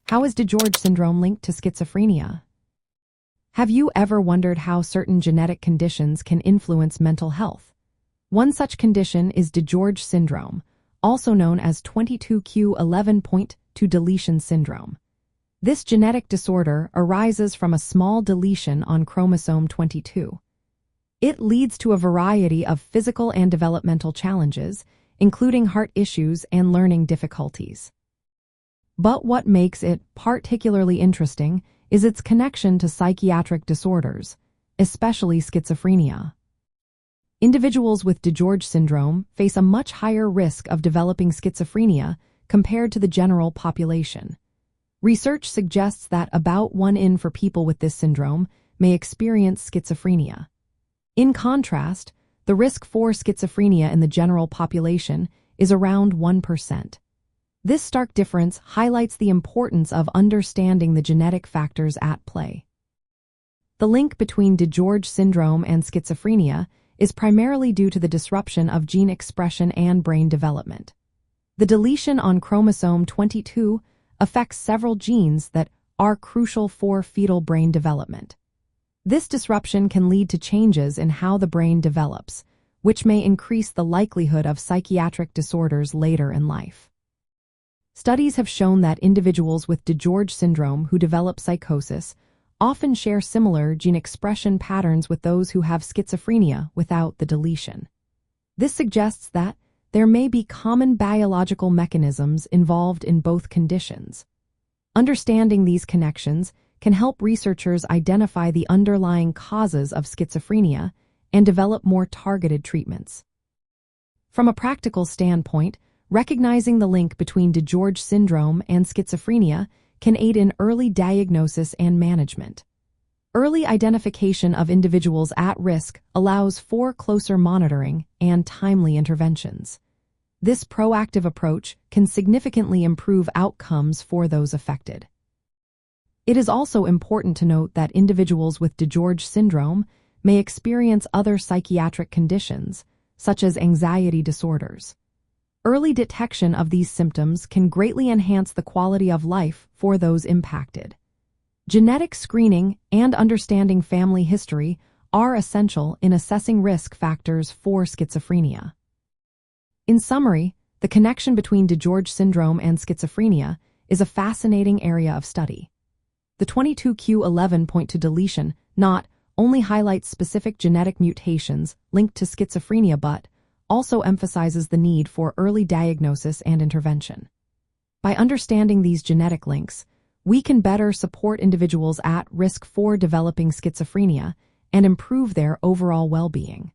How is DiGeorge syndrome linked to schizophrenia? Have you ever wondered how certain genetic conditions can influence mental health? One such condition is DiGeorge syndrome, also known as 22q11.2 deletion syndrome. This genetic disorder arises from a small deletion on chromosome 22. It leads to a variety of physical and developmental challenges, including heart issues and learning difficulties. But what makes it particularly interesting is its connection to psychiatric disorders, especially schizophrenia. Individuals with DiGeorge syndrome face a much higher risk of developing schizophrenia compared to the general population. Research suggests that about 1 in 4 people with this syndrome may experience schizophrenia. In contrast, the risk for schizophrenia in the general population is around 1%. This stark difference highlights the importance of understanding the genetic factors at play. The link between DiGeorge syndrome and schizophrenia is primarily due to the disruption of gene expression and brain development. The deletion on chromosome 22 affects several genes that are crucial for fetal brain development. This disruption can lead to changes in how the brain develops, which may increase the likelihood of psychiatric disorders later in life. Studies have shown that individuals with DiGeorge syndrome who develop psychosis often share similar gene expression patterns with those who have schizophrenia without the deletion. This suggests that there may be common biological mechanisms involved in both conditions. Understanding these connections can help researchers identify the underlying causes of schizophrenia and develop more targeted treatments. From a practical standpoint, recognizing the link between DiGeorge syndrome and schizophrenia can aid in early diagnosis and management. Early identification of individuals at risk allows for closer monitoring and timely interventions. This proactive approach can significantly improve outcomes for those affected. It is also important to note that individuals with DiGeorge syndrome may experience other psychiatric conditions, such as anxiety disorders. Early detection of these symptoms can greatly enhance the quality of life for those impacted. Genetic screening and understanding family history are essential in assessing risk factors for schizophrenia. In summary, the connection between DiGeorge syndrome and schizophrenia is a fascinating area of study. The 22q11.2 deletion not only highlights specific genetic mutations linked to schizophrenia but also emphasizes the need for early diagnosis and intervention. By understanding these genetic links, we can better support individuals at risk for developing schizophrenia and improve their overall well-being.